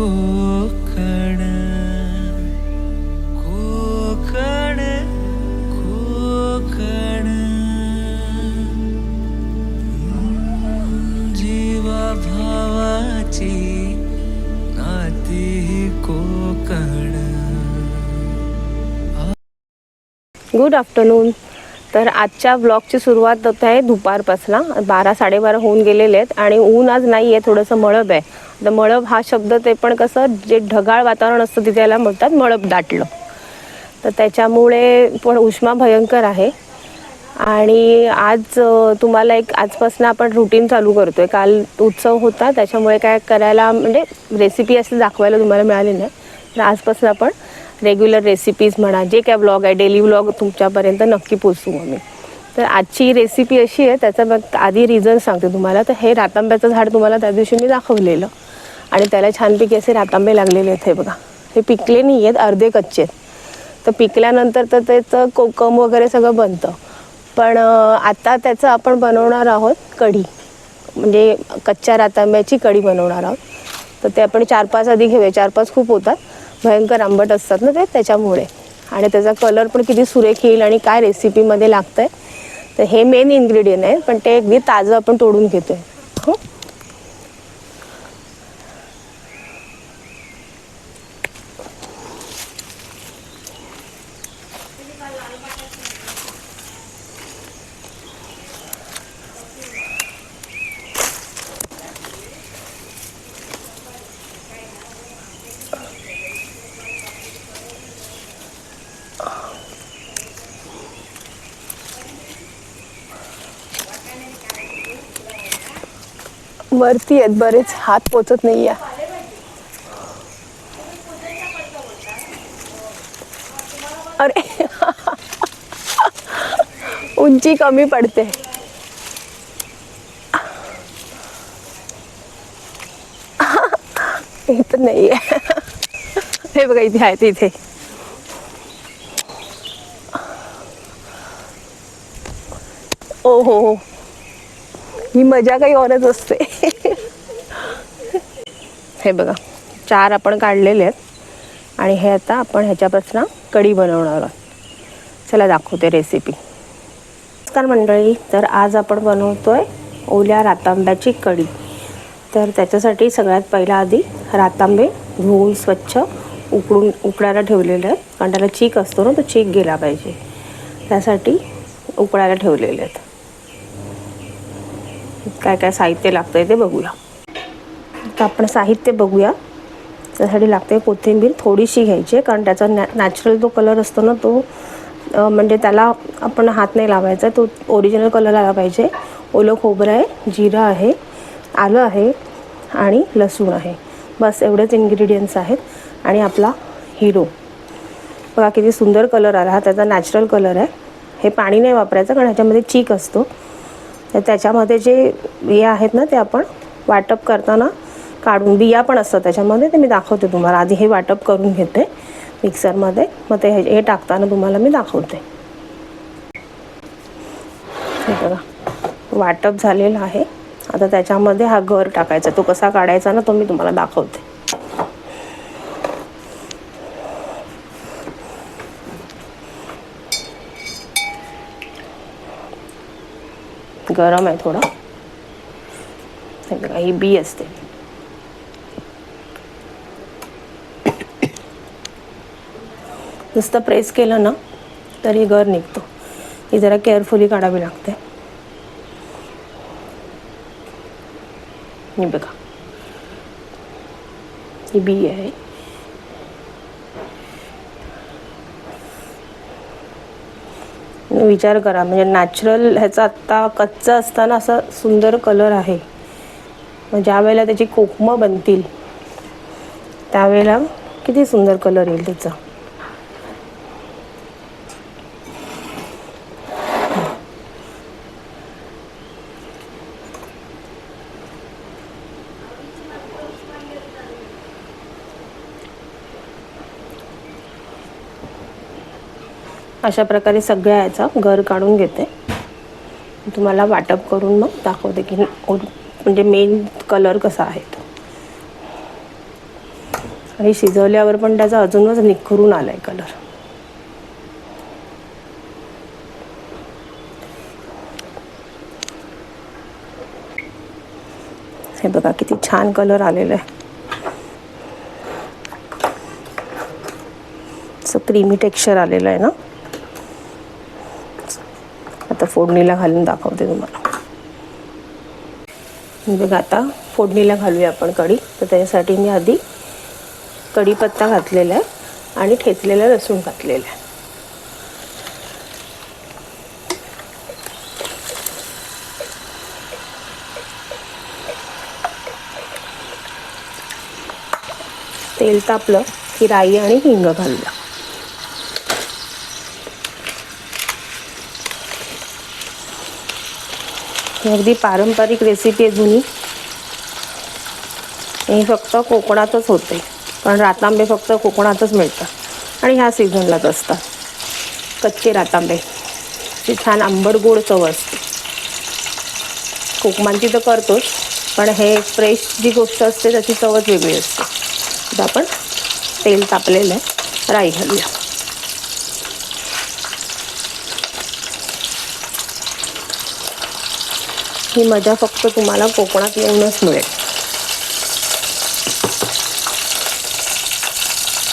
कोकण कोकण कोकण जीवा भावाची नाती Konkan. Good afternoon. तर आजच्या ब्लॉगची सुरुवात होत आहे दुपारपासून. 12-12:30 होऊन गेलेले आहेत आणि ऊन आज नाही आहे, थोडंसं मळब आहे. तर मळब हा शब्द ते पण कसं जे ढगाळ वातावरण असतं तिथे याला म्हणतात मळब दाटलं. तर त्याच्यामुळे पण उष्मा भयंकर आहे. आणि आज तुम्हाला एक आजपासून आपण रुटीन चालू करतोय. काल उत्सव होता त्याच्यामुळे काय करायला म्हणजे रेसिपी असं दाखवायला तुम्हाला मिळाली नाही. तर आजपासून आपण रेग्युलर रेसिपीज म्हणा जे काय ब्लॉग आहे डेली ब्लॉग तुमच्यापर्यंत नक्की पोचवू आम्ही. तर आजची रेसिपी अशी आहे, त्याचं मग आधी रिझन सांगते तुम्हाला. तर हे रातांब्याचं झाड तुम्हाला त्या दिवशी मी दाखवलेलं आणि त्याला छानपैकी असे रातांबे लागलेले आहेत. हे बघा, हे पिकले नाही आहेत, अर्धे कच्चे आहेत. तर पिकल्यानंतर तर त्याचं कोकम वगैरे सगळं बनतं. पण आता त्याचं आपण बनवणार आहोत कढी, म्हणजे कच्च्या रातांब्याची कढी बनवणार आहोत. तर ते आपण 4-5 आधी घेऊया. 4-5 खूप होतात, भयंकर आंबट असतात ना ते, त्याच्यामुळे. आणि त्याचा कलर पण किती सुरेख येईल आणि काय रेसिपीमध्ये लागतं आहे. तर हे मेन इन्ग्रेडियंट आहे, पण ते अगदी ताजं आपण तोडून घेतो आहे. हो, वरती आहेत बरेच, हात पोचत नाही आहे. अरे उंची कमी पडते. इथं नाही आहे. हे बघा इथे आहे, इथे. ओ हो, ही मजा काही औरच असते. हे बघा 4 आपण काढलेले आहेत आणि हे आता आपण ह्याच्यापासून कढी बनवणार आहोत. चला दाखवते रेसिपी. नमस्कार मंडळी. तर आज आपण बनवतोय ओल्या रातांब्याची कढी. तर त्याच्यासाठी सगळ्यात पहिला आधी रातांबे धुवून स्वच्छ उकडायला ठेवलेले आहेत. कारण त्याला चीक असतो ना, तो चीक गेला पाहिजे, त्यासाठी उकडायला ठेवलेले आहेत. काय काय साहित्य लागतं आहे ते बघूया. तर आपण साहित्य बघूया. त्यासाठी लागते कोथिंबीर थोडीशी घ्यायची आहे, कारण त्याचा नॅचरल जो कलर असतो ना तो म्हणजे त्याला आपण हात नाही लावायचा, तो ओरिजिनल कलर आला पाहिजे. ओलं खोबरं आहे, जिरं आहे, आलं आहे आणि लसूण आहे. बस एवढेच इन्ग्रेडियंट्स आहेत. आणि आपला हिरो बघा किती सुंदर कलर आला, हा त्याचा नॅचरल कलर आहे. हे पाणी नाही वापरायचं कारण ह्याच्यामध्ये चीक असतो. तर त्याच्यामध्ये जे बिया आहेत ना ते आपण वाटप करताना काढून, बिया पण असतात त्याच्यामध्ये, ते मी दाखवते तुम्हाला. आधी हे वाटप करून घेते मिक्सरमध्ये, मग ते हे टाकताना तुम्हाला मी दाखवते. हे बघा वाटप झालेलं आहे. आता त्याच्यामध्ये हा गर टाकायचा. तो कसा काढायचा ना तो मी तुम्हाला दाखवते. गरम आहे थोडं. हे बघा ही बी असते. नुसतं प्रेस केलं ना तरी गर निघतो. ही जरा केअरफुली काढावी लागते. हे बघा ही बी आहे. विचार करा, म्हणजे नॅचरल ह्याचा आत्ता कच्चा असताना असा सुंदर कलर आहे. मग ज्या वेळेला त्याची कोकमं बनतील त्यावेळेला किती सुंदर कलर येईल त्याचा. अशा प्रकारे सगळ्या याचा गर काढून घेते. तुम्हाला वाटप करून मग दाखवते की म्हणजे मेन कलर कसा आहे तो. आणि शिजवल्यावर पण त्याचा अजूनच निखरून आलाय कलर. हे बघा किती छान कलर आलेला आहे. असं क्रीमी टेक्स्चर आलेलं आहे ना. आता फोडणीला घालून दाखवते तुम्हाला. बघा आता फोडणीला घालूया आपण कढी. तर त्याच्यासाठी मी आधी कढीपत्ता घातलेला आहे आणि ठेचलेलं लसूण घातलेलं आहे. तेल तापलं की राई आणि हिंग घालूया. ही अगदी पारंपरिक रेसिपी आहे जुनी. ही फक्त कोकणातच होते, कारण रातांबे फक्त कोकणातच मिळतात आणि ह्या सीझनलाच असतात. कच्चे रातांबे ती छान आंबट गोड चव असते. कोकमांची तर करतोच, पण हे फ्रेश जी गोष्ट असते त्याची चवच वेगळी असते. आता आपण तेल तापलेलं आहे, राई घालूया. ही मजा फक्त तुम्हाला कोकणात येऊनच मिळेल.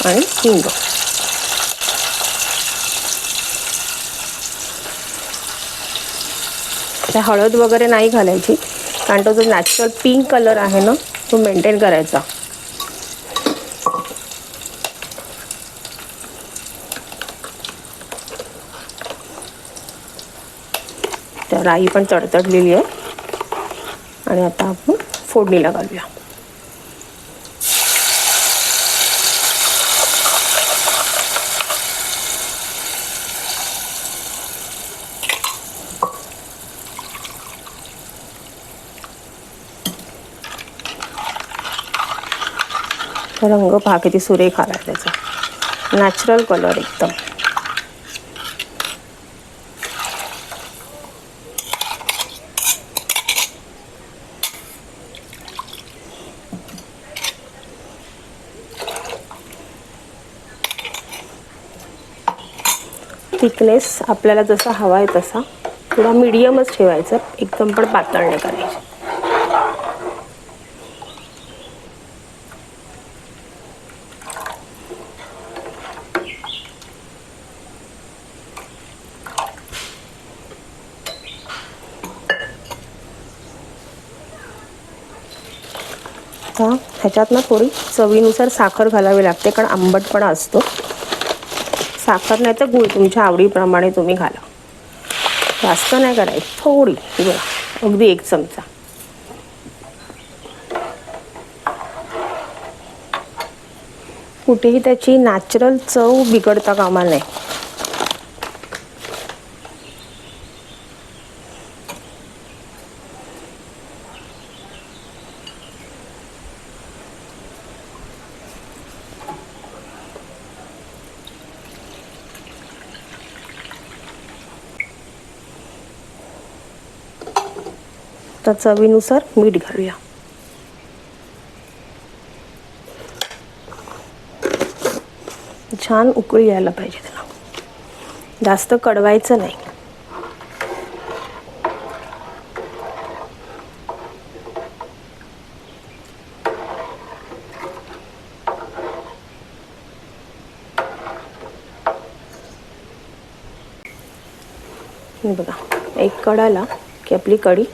आणि हिंग. त्या हळद वगैरे नाही घालायची, कारण तो जो नॅचरल पिंक कलर आहे ना तो मेंटेन करायचा. त्या राई पण तडतडलेली आहे आणि आता आपण फोडणीला घालूया. रंग पहा किती सुरेख आला त्याचा, नॅचरल कलर एकदम. थिकनेस आपल्याला जसा हवा आहे तसा थोडा मीडियमच ठेवायचा, एकदम पण पातळ नाही करायची. आता ह्याच्यात ना थोडी चवीनुसार साखर घालावी लागते, कारण आंबटपणा असतो. साखर नाही तर गूळ तुमच्या आवडीप्रमाणे तुम्ही घाला. जास्त नाही करायची, थोडी बघा, अगदी 1 चमचा. कुठेही त्याची नॅचरल चव बिघडता कामा नये. तर चवीनुसार मीठ घालूया. छान उकळी यायला पाहिजे त्याला, जास्त कडवायचं नाही. बघा, एक कड आला की आपली कढी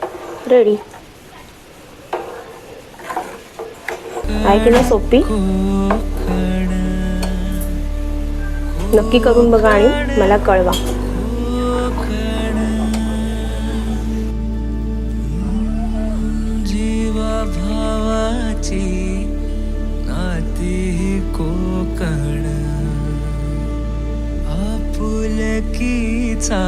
रेडी. आहे की नाही सोपी? नक्की करून बघा आणि मला कळवा. जीवा भावाची नाती कोकण आपुलकीचा